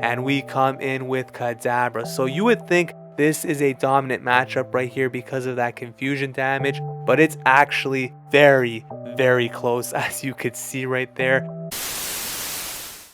and we come in with Kadabra. So you would think this is a dominant matchup right here because of that confusion damage, but it's actually very, very close, as you could see right there.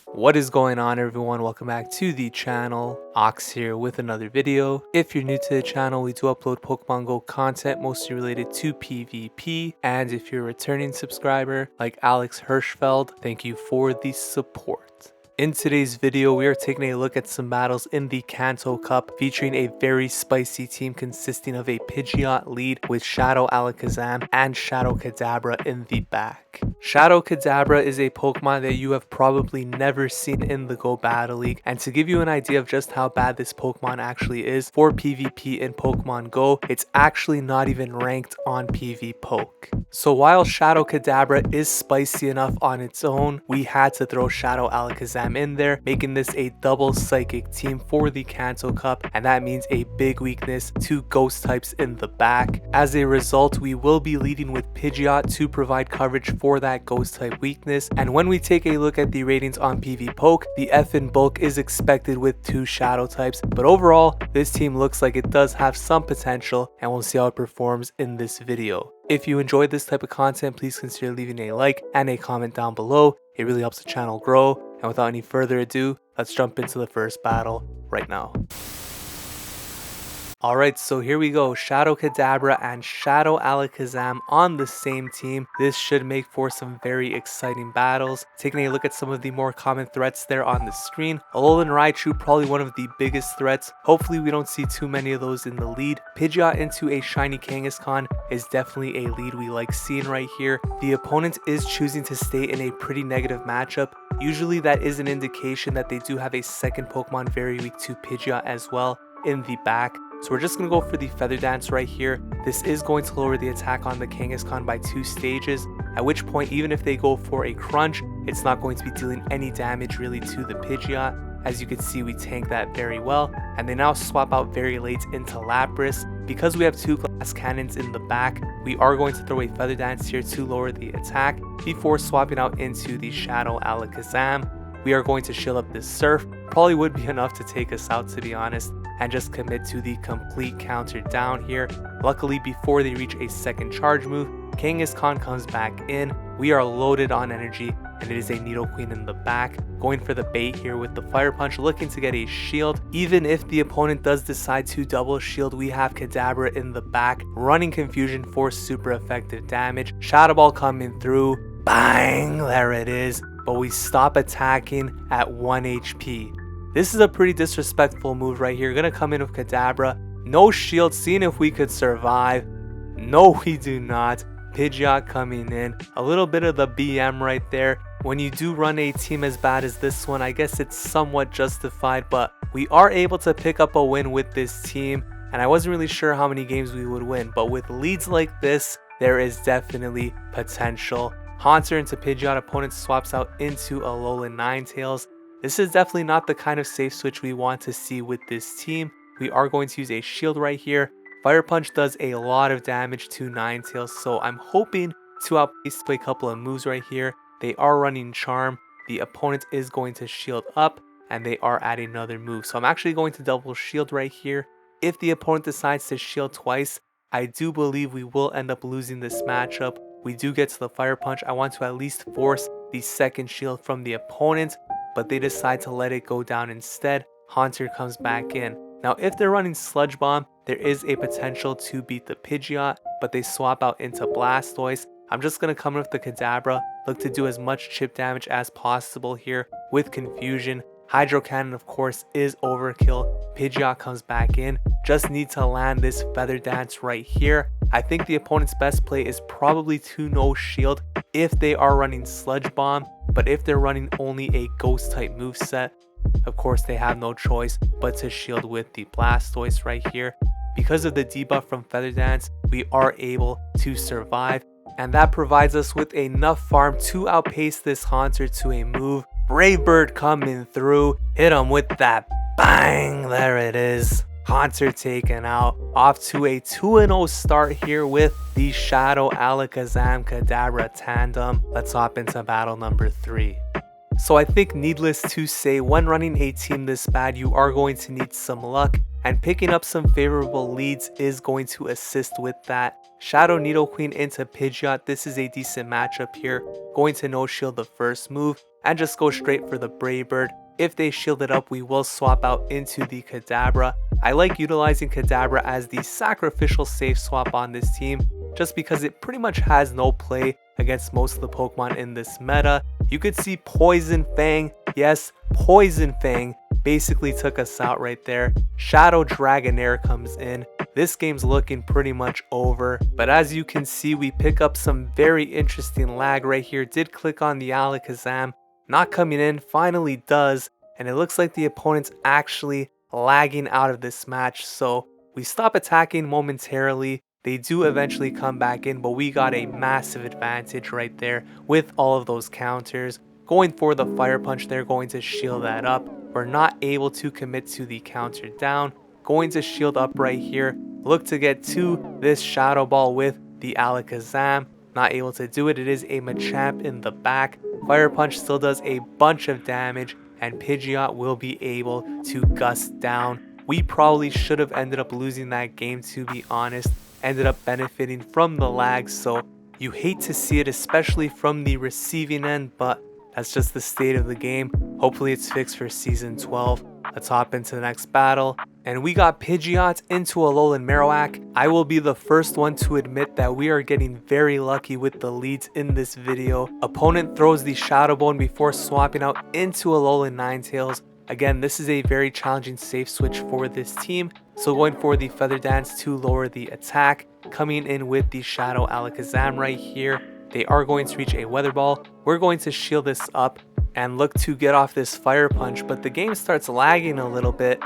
What is going on, everyone? Welcome back to the channel. Ox here with another video. If you're new to the channel, we do upload Pokemon Go content mostly related to PvP, and if you're a returning subscriber like Alex Hirschfeld, thank you for the support. In today's video, we are taking a look at some battles in the Kanto Cup featuring a very spicy team consisting of a Pidgeot lead with Shadow Alakazam and Shadow Kadabra in the back. Shadow Kadabra is a Pokemon that you have probably never seen in the Go Battle League, and to give you an idea of just how bad this Pokemon actually is for PvP in Pokemon Go, it's actually not even ranked on PvPoke. So while Shadow Kadabra is spicy enough on its own, we had to throw Shadow Alakazam in there, making this a double psychic team for the Kanto Cup, and that means a big weakness to ghost types in the back. As a result, we will be leading with Pidgeot to provide coverage for that ghost type weakness, and when we take a look at the ratings on PvPoke, the F in bulk is expected with 2 shadow types, but overall this team looks like it does have some potential, and we'll see how it performs in this video. If you enjoyed this type of content, please consider leaving a like and a comment down below. It really helps the channel grow. And without any further ado, let's jump into the first battle right now. Alright, so here we go. Shadow Kadabra and Shadow Alakazam on the same team. This should make for some very exciting battles. Taking a look at some of the more common threats there on the screen. Alolan Raichu, probably one of the biggest threats. Hopefully we don't see too many of those in the lead. Pidgeot into a shiny Kangaskhan is definitely a lead we like seeing right here. The opponent is choosing to stay in a pretty negative matchup. Usually that is an indication that they do have a second Pokemon very weak to Pidgeot as well in the back. So we're just going to go for the Feather Dance right here. This is going to lower the attack on the Kangaskhan by 2 stages, at which point even if they go for a Crunch, it's not going to be dealing any damage really to the Pidgeot. As you can see, we tank that very well, and they now swap out very late into Lapras. Because we have 2 glass cannons in the back, we are going to throw a Feather Dance here to lower the attack before swapping out into the Shadow Alakazam. We are going to shield up this Surf, probably would be enough to take us out to be honest, and just commit to the complete counter down here. Luckily, before they reach a second charge move, Kangaskhan comes back in. We are loaded on energy, and it is a Nidoqueen in the back, going for the bait here with the Fire Punch, looking to get a shield. Even if the opponent does decide to double shield, we have Kadabra in the back, running Confusion for super effective damage. Shadow Ball coming through, bang, there it is, but we stop attacking at 1 HP. This is a pretty disrespectful move right here. Gonna come in with Kadabra, no shield, seeing if we could survive. No, we do not. Pidgeot coming in, a little bit of the BM right there. When you do run a team as bad as this one, I guess it's somewhat justified, but we are able to pick up a win with this team, and I wasn't really sure how many games we would win, but with leads like this, there is definitely potential. Haunter into Pidgeot, opponent swaps out into Alolan Ninetales. This is definitely not the kind of safe switch we want to see with this team. We are going to use a shield right here. Fire Punch does a lot of damage to Ninetales, so I'm hoping to outpace a couple of moves right here. They are running Charm. The opponent is going to shield up, and they are adding another move. So I'm actually going to double shield right here. If the opponent decides to shield twice, I do believe we will end up losing this matchup. We do get to the Fire Punch. I want to at least force the second shield from the opponent, but they decide to let it go down instead. Haunter comes back in. Now if they're running Sludge Bomb, there is a potential to beat the Pidgeot, but they swap out into Blastoise. I'm just going to come in with the Kadabra, look to do as much chip damage as possible here with Confusion. Hydro Cannon of course is overkill. Pidgeot comes back in, just need to land this Feather Dance right here. I think the opponent's best play is probably to no shield if they are running Sludge Bomb, but if they're running only a Ghost type moveset, of course they have no choice but to shield with the Blastoise right here. Because of the debuff from Feather Dance, we are able to survive, and that provides us with enough farm to outpace this Haunter to a move. Brave Bird coming through, hit him with that bang, there it is. Haunter taken out, off to a 2-0 start here with the Shadow Alakazam Kadabra tandem. Let's hop into battle number 3. So I think needless to say, when running a team this bad, you are going to need some luck, and picking up some favorable leads is going to assist with that. Shadow Nidoqueen into Pidgeot, this is a decent matchup here. Going to no shield the first move and just go straight for the Brave Bird. If they shield it up, we will swap out into the Kadabra. I like utilizing Kadabra as the sacrificial safe swap on this team, just because it pretty much has no play against most of the Pokemon in this meta. You could see Poison Fang, yes, Poison Fang basically took us out right there. Shadow Dragonair comes in. This game's looking pretty much over, but as you can see, we pick up some very interesting lag right here. Did click on the Alakazam, not coming in, finally does, and it looks like the opponent's actually lagging out of this match, so we stop attacking momentarily. They do eventually come back in, but we got a massive advantage right there with all of those counters. Going for the Fire Punch, they're going to shield that up. We're not able to commit to the counter down. Going to shield up right here. Look to get to this Shadow Ball with the Alakazam. Not able to do it. It is a Machamp in the back. Fire Punch still does a bunch of damage, and Pidgeot will be able to Gust down. We probably should have ended up losing that game, to be honest. Ended up benefiting from the lag, so you hate to see it, especially from the receiving end, but that's just the state of the game. Hopefully it's fixed for Season 12. Let's hop into the next battle. And we got Pidgeot into Alolan Marowak. I will be the first one to admit that we are getting very lucky with the leads in this video. Opponent throws the Shadow Bone before swapping out into Alolan Ninetales. Again, this is a very challenging safe switch for this team. So going for the Feather Dance to lower the attack. Coming in with the Shadow Alakazam right here. They are going to reach a Weather Ball. We're going to shield this up and look to get off this Fire Punch, but the game starts lagging a little bit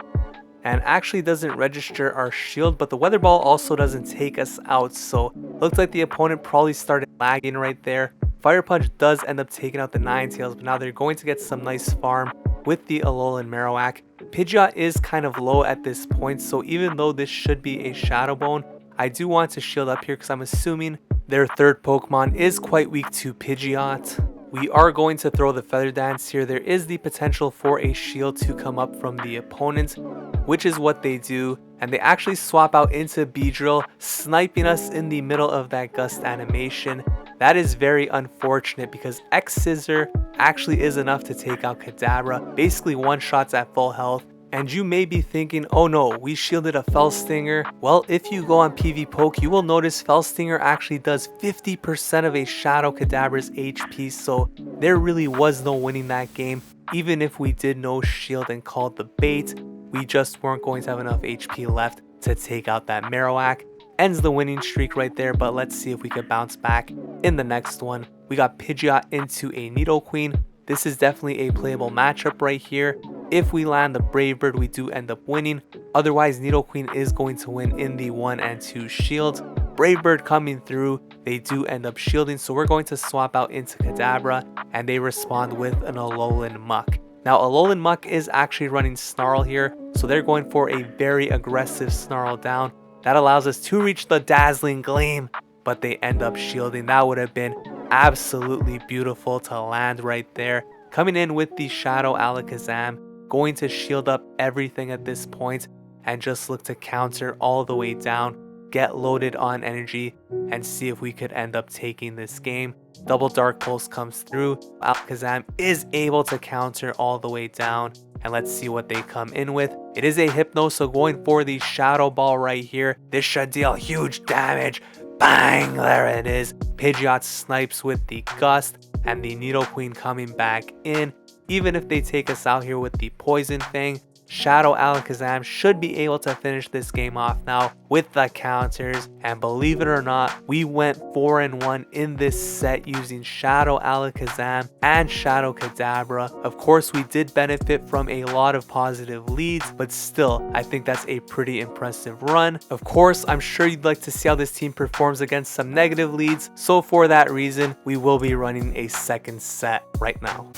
and actually doesn't register our shield, but the Weather Ball also doesn't take us out, so looks like the opponent probably started lagging right there. Fire Punch does end up taking out the Ninetales, but now they're going to get some nice farm with the Alolan Marowak. Pidgeot is kind of low at this point, so even though this should be a Shadow Bone, I do want to shield up here because I'm assuming their third Pokemon is quite weak to Pidgeot. We are going to throw the Feather Dance here. There is the potential for a shield to come up from the opponent, which is what they do. And they actually swap out into Beedrill, sniping us in the middle of that Gust animation. That is very unfortunate because X-Scissor actually is enough to take out Kadabra. Basically one-shots at full health. And you may be thinking, oh no, we shielded a Fell Stinger. Well, if you go on PvPoke, you will notice Fell Stinger actually does 50% of a Shadow Kadabra's HP, so there really was no winning that game. Even if we did no shield and called the bait, we just weren't going to have enough HP left to take out that Marowak. Ends the winning streak right there, but let's see if we could bounce back in the next one. We got Pidgeot into a Nidoqueen. This is definitely a playable matchup right here. If we land the Brave Bird, we do end up winning. Otherwise, Nidoqueen is going to win in the 1 and 2 shields. Brave Bird coming through, they do end up shielding, so we're going to swap out into Kadabra, and they respond with an Alolan Muck. Now, Alolan Muck is actually running Snarl here, so they're going for a very aggressive Snarl down. That allows us to reach the Dazzling Gleam, but they end up shielding. That would have been absolutely beautiful to land right there. Coming in with the Shadow Alakazam, going to shield up everything at this point and just look to counter all the way down, get loaded on energy, and see if we could end up taking this game. Double Dark Pulse comes through. Alakazam is able to counter all the way down, and let's see what they come in with. It is a Hypno, so going for the Shadow Ball right here. This should deal huge damage. Bang! There it is. Pidgeot snipes with the Gust, and the Nidoqueen coming back in. Even if they take us out here with the Poison Fang, Shadow Alakazam should be able to finish this game off now with the counters. And believe it or not, we went 4-1 in this set using Shadow Alakazam and Shadow Kadabra. Of course, we did benefit from a lot of positive leads, but still, I think that's a pretty impressive run. Of course, I'm sure you'd like to see how this team performs against some negative leads, so for that reason, we will be running a second set right now.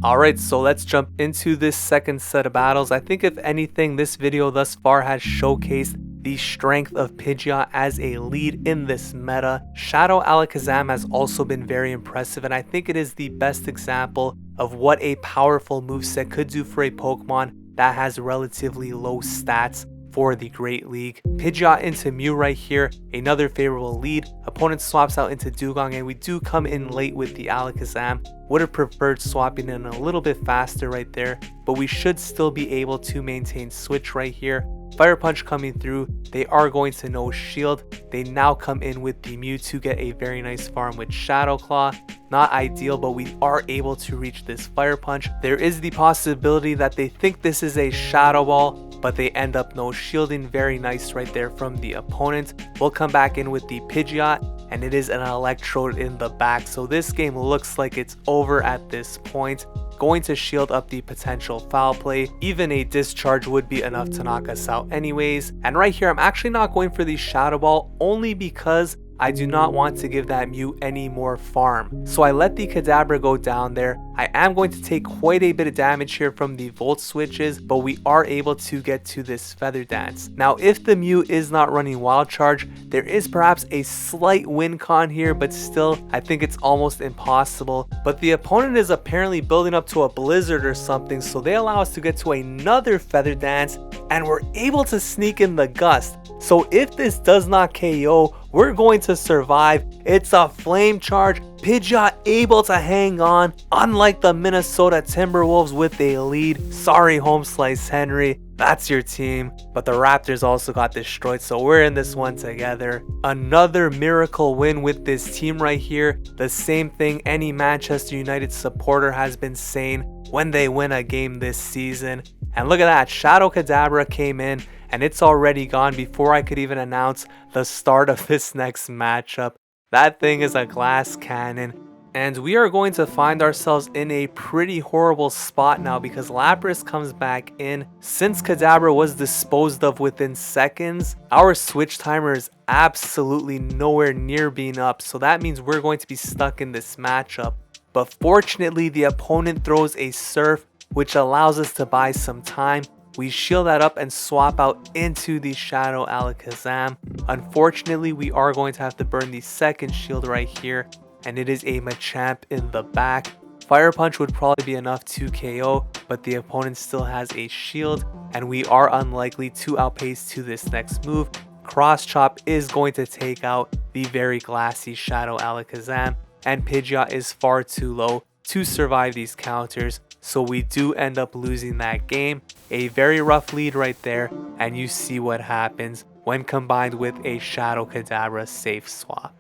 Alright, so let's jump into this second set of battles. I think if anything, this video thus far has showcased the strength of Pidgeot as a lead in this meta. Shadow Alakazam has also been very impressive, and I think it is the best example of what a powerful moveset could do for a Pokemon that has relatively low stats for the Great League. Pidgeot into Mew right here, another favorable lead. Opponent swaps out into Dugong, and we do come in late with the Alakazam. Would have preferred swapping in a little bit faster right there, but we should still be able to maintain switch right here. Fire Punch coming through, they are going to no shield. They now come in with the Mew to get a very nice farm with Shadow Claw. Not ideal, but we are able to reach this Fire Punch. There is the possibility that they think this is a Shadow Ball, but they end up no shielding. Very nice right there from the opponent. We'll come back in with the Pidgeot, and it is an Electrode in the back, so this game looks like it's over at this point. Going to shield up the potential foul play. Even a discharge would be enough to knock us out anyways. And right here, I'm actually not going for the Shadow Ball, only because I do not want to give that Mew any more farm. So I let the Kadabra go down there. I am going to take quite a bit of damage here from the Volt switches, but we are able to get to this Feather Dance. Now, if the Mew is not running Wild Charge, there is perhaps a slight win con here, but still, I think it's almost impossible. But the opponent is apparently building up to a Blizzard or something, so they allow us to get to another Feather Dance, and we're able to sneak in the Gust. So if this does not KO, we're going to survive. It's a Flame Charge. Pidgeot able to hang on, unlike the Minnesota Timberwolves with a lead. Sorry, Home Slice Henry, that's your team. But the Raptors also got destroyed, so we're in this one together. Another miracle win with this team right here. The same thing any Manchester United supporter has been saying when they win a game this season. And look at that, Shadow Kadabra came in, and it's already gone before I could even announce the start of this next matchup. That thing is a glass cannon. And we are going to find ourselves in a pretty horrible spot now because Lapras comes back in. Since Kadabra was disposed of within seconds, our switch timer is absolutely nowhere near being up. So that means we're going to be stuck in this matchup. But fortunately, the opponent throws a Surf, which allows us to buy some time. We shield that up and swap out into the Shadow Alakazam. Unfortunately, we are going to have to burn the second shield right here, and it is a Machamp in the back. Fire Punch would probably be enough to KO, but the opponent still has a shield, and we are unlikely to outpace to this next move. Cross Chop is going to take out the very glassy Shadow Alakazam, and Pidgeot is far too low to survive these counters. So we do end up losing that game. A very rough lead right there, and you see what happens when combined with a Shadow Kadabra safe swap.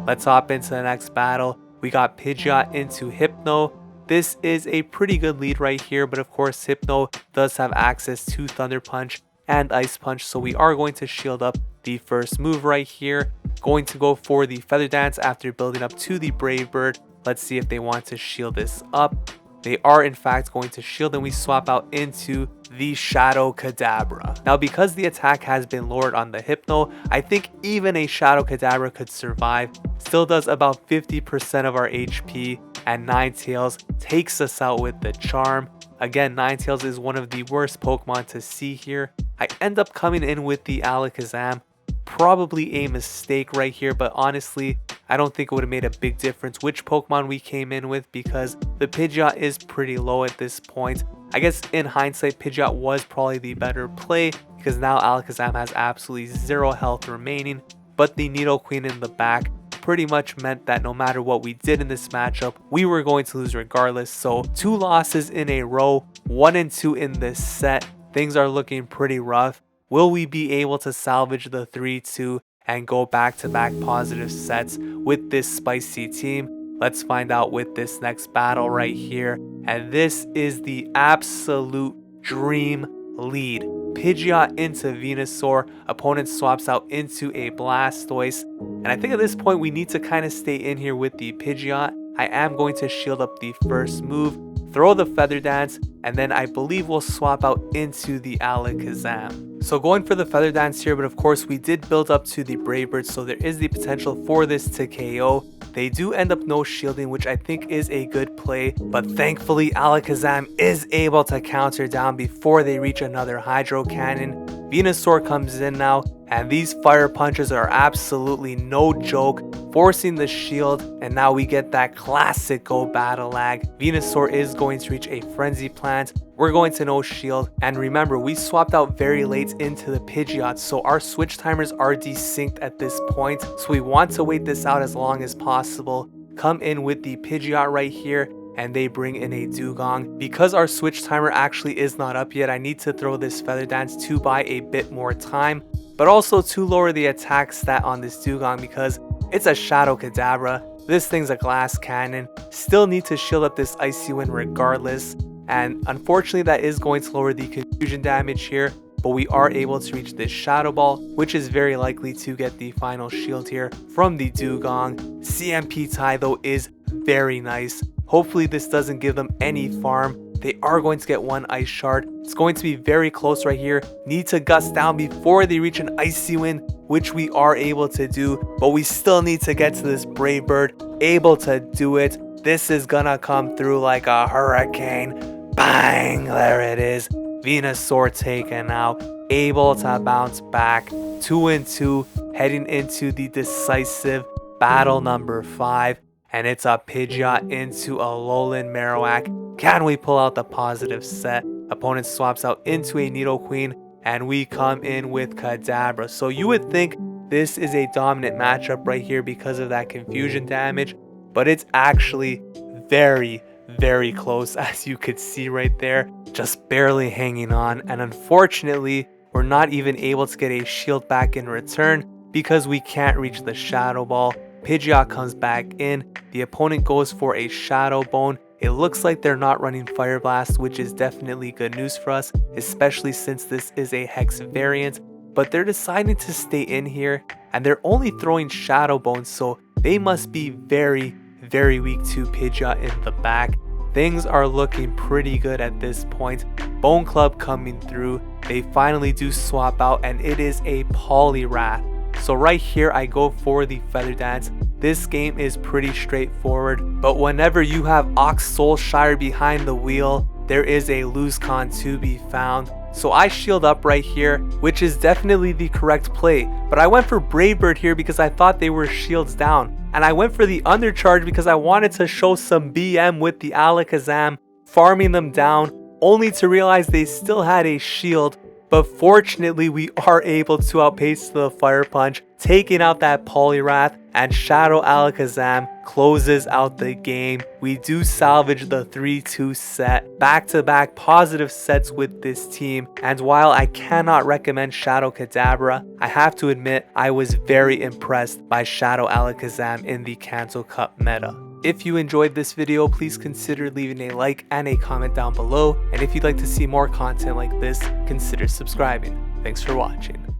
Let's hop into the next battle. We got Pidgeot into Hypno. This is a pretty good lead right here, but of course Hypno does have access to Thunder Punch and Ice Punch, so we are going to shield up the first move right here. Going to go for the Feather Dance after building up to the Brave Bird. Let's see if they want to shield this up. They are in fact going to shield, and we swap out into the Shadow Kadabra. Now, because the attack has been lowered on the Hypno, I think even a Shadow Kadabra could survive. Still does about 50% of our HP, and Ninetales takes us out with the Charm. Again, Ninetales is one of the worst Pokemon to see here. I end up coming in with the Alakazam. Probably a mistake right here, but honestly, I don't think it would have made a big difference which Pokemon we came in with because the Pidgeot is pretty low at this point. I guess in hindsight, Pidgeot was probably the better play because now Alakazam has absolutely zero health remaining, but the Nidoqueen in the back pretty much meant that no matter what we did in this matchup, we were going to lose regardless. So 2 losses in a row, 1 and 2 in this set. Things are looking pretty rough. Will we be able to salvage the 3-2 and go back-to-back positive sets with this spicy team? Let's find out with this next battle right here. And this is the absolute dream lead. Pidgeot into Venusaur. Opponent swaps out into a Blastoise. And I think at this point we need to kind of stay in here with the Pidgeot. I am going to shield up the first move, throw the Feather Dance, and then I believe we'll swap out into the Alakazam. So going for the Feather Dance here, but of course we did build up to the Brave Bird, so there is the potential for this to KO. They do end up no shielding, which I think is a good play, but thankfully Alakazam is able to counter down before they reach another Hydro Cannon. Venusaur comes in now, and these fire punches are absolutely no joke, forcing the shield, and now we get that classic go battle lag. Venusaur is going to reach a frenzy plant. We're going to no shield, and remember, we swapped out very late into the Pidgeot, so our switch timers are desynced at this point, so we want to wait this out as long as possible. Come in with the Pidgeot right here, and they bring in a Dugong. Because our switch timer actually is not up yet, I need to throw this Feather Dance to buy a bit more time, but also to lower the attack stat on this Dugong because it's a Shadow Kadabra. This thing's a glass cannon. Still need to shield up this Icy Wind regardless, and unfortunately that is going to lower the confusion damage here, but we are able to reach this Shadow Ball, which is very likely to get the final shield here from the Dugong. CMP tie though is very nice. Hopefully this doesn't give them any farm. They are going to get one Ice Shard. It's going to be very close right here. Need to Gust down before they reach an Icy Wind, which we are able to do, but we still need to get to this Brave Bird. Able to do it. This is gonna come through like a hurricane. Bang! There it is. Venusaur taken out. Able to bounce back. 2-2, heading into the decisive battle number 5. And it's a Pidgeot into a Alolan Marowak. Can we pull out the positive set? Opponent swaps out into a Nidoqueen, and we come in with Kadabra. So you would think this is a dominant matchup right here because of that confusion damage, but it's actually very, very close, as you could see right there. Just barely hanging on, and unfortunately, we're not even able to get a shield back in return because we can't reach the Shadow Ball. Pidgeot comes back in. The opponent goes for a Shadow Bone. It looks like they're not running Fire Blast, which is definitely good news for us, especially since this is a Hex variant. But they're deciding to stay in here, and they're only throwing Shadow Bones, so they must be very, very weak to Pidgeot in the back. Things are looking pretty good at this point. Bone Club coming through. They finally do swap out, and it is a Poliwrath. So right here I go for the Feather Dance. This game is pretty straightforward, but whenever you have Ox Soulshire behind the wheel, there is a lose con to be found. So I shield up right here, which is definitely the correct play, but I went for Brave Bird here because I thought they were shields down, and I went for the Undercharge because I wanted to show some BM with the Alakazam, farming them down, only to realize they still had a shield. But fortunately, we are able to outpace the Fire Punch, taking out that Poliwrath, and Shadow Alakazam closes out the game. We do salvage the 3-2 set, back-to-back positive sets with this team, and while I cannot recommend Shadow Kadabra, I have to admit I was very impressed by Shadow Alakazam in the Kanto Cup meta. If you enjoyed this video, please consider leaving a like and a comment down below, and if you'd like to see more content like this, consider subscribing. Thanks for watching.